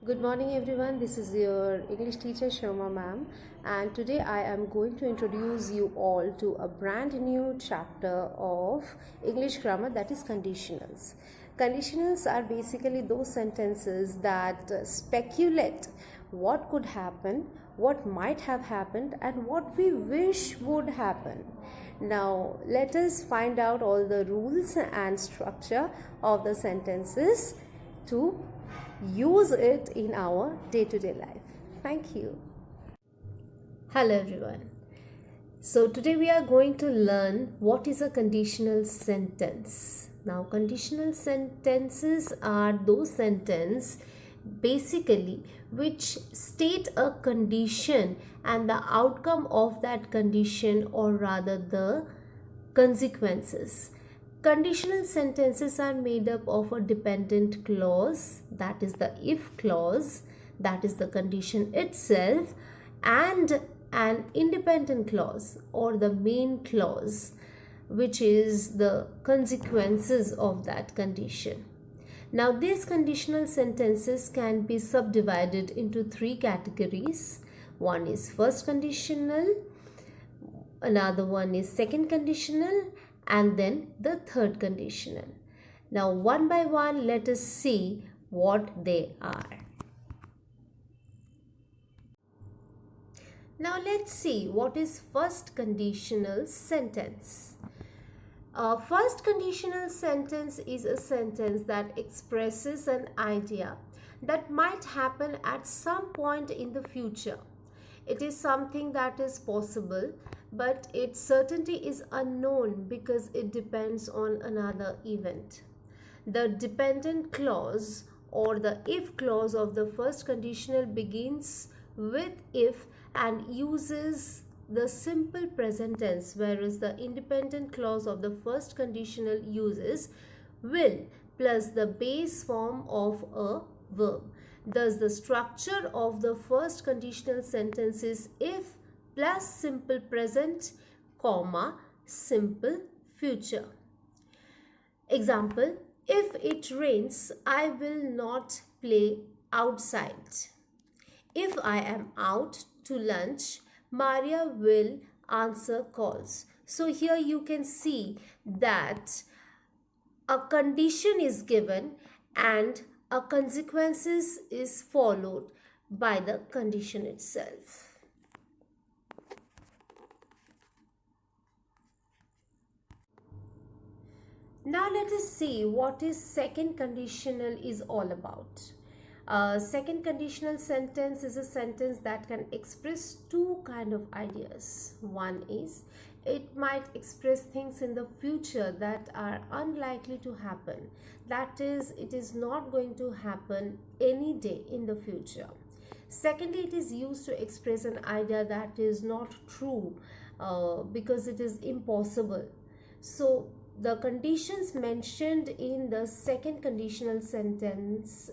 Good morning everyone, this is your English teacher Shoma ma'am, and today I am going to introduce you all to a brand new chapter of English grammar, that is conditionals. Conditionals are basically those sentences that speculate what could happen, what might have happened, and what we wish would happen. Now let us find out all the rules and structure of the sentences to use it in our day-to-day life. Thank you. Hello everyone. So today we are going to learn what is a conditional sentence. Now conditional sentences are those sentences basically which state a condition and the outcome of that condition, or rather the consequences. Conditional sentences are made up of a dependent clause, that is the if clause, that is the condition itself, and an independent clause or the main clause, which is the consequences of that condition. Now these conditional sentences can be subdivided into three categories. One is first conditional, another one is second conditional, and then the third conditional. Now one by one let us see what they are. Now let's see what is first conditional sentence. A first conditional sentence is a sentence that expresses an idea that might happen at some point in the future. It is something that is possible, but its certainty is unknown because it depends on another event. The dependent clause or the if clause of the first conditional begins with if and uses the simple present tense, whereas the independent clause of the first conditional uses will plus the base form of a verb. Thus, the structure of the first conditional sentence is if plus simple present, comma, simple future. Example, if it rains, I will not play outside. If I am out to lunch, Maria will answer calls. So here you can see that a condition is given and a consequences is followed by the condition itself. Now let us see what is second conditional is all about. Second conditional sentence is a sentence that can express two kind of ideas. One is it might express things in the future that are unlikely to happen. That is, it is not going to happen any day in the future. Secondly, it is used to express an idea that is not true because it is impossible. So the conditions mentioned in the second conditional sentence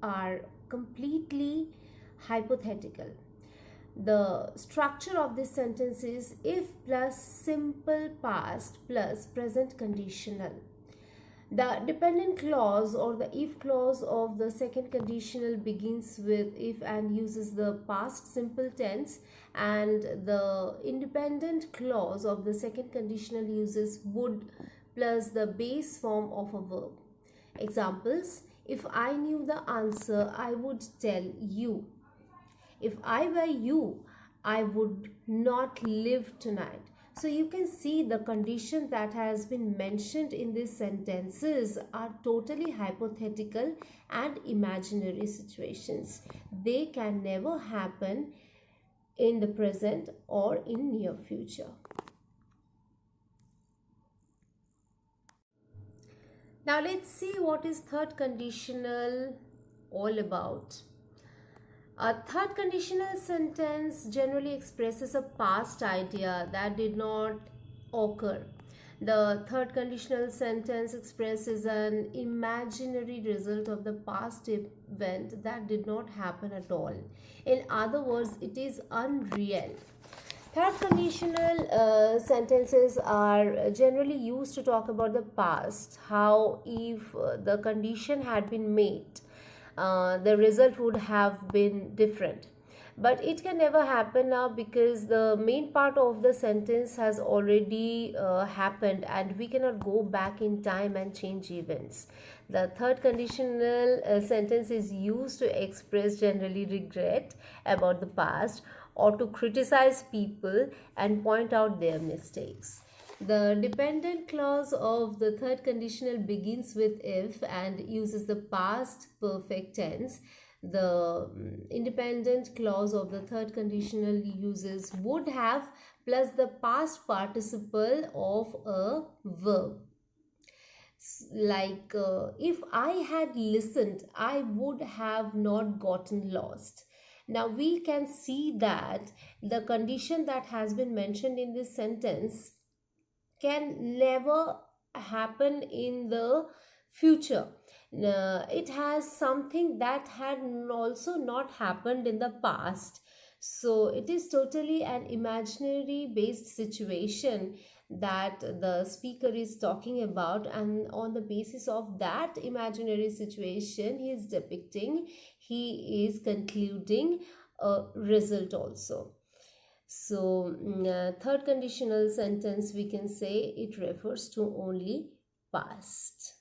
are completely hypothetical. The structure of this sentence is if plus simple past plus present conditional. The dependent clause or the if clause of the second conditional begins with if and uses the past simple tense, and the independent clause of the second conditional uses would plus the base form of a verb. Examples, if I knew the answer, I would tell you. If I were you, I would not live tonight. So you can see the condition that has been mentioned in these sentences are totally hypothetical and imaginary situations. They can never happen in the present or in near future. Now let's see what is third conditional all about. A third conditional sentence generally expresses a past idea that did not occur. The third conditional sentence expresses an imaginary result of the past event that did not happen at all. In other words, it is unreal. Third conditional sentences are generally used to talk about the past, how if the condition had been made, the result would have been different. But it can never happen now because the main part of the sentence has already happened, and we cannot go back in time and change events. The third conditional sentence is used to express generally regret about the past or to criticize people and point out their mistakes. The dependent clause of the third conditional begins with if and uses the past perfect tense. The independent clause of the third conditional uses would have plus the past participle of a verb. Like if I had listened, I would have not gotten lost. Now we can see that the condition that has been mentioned in this sentence can never happen in the future. It has something that had also not happened in the past. So it is totally an imaginary based situation that the speaker is talking about, and on the basis of that imaginary situation he is depicting, he is concluding a result also. So, third conditional sentence we can say it refers to only past.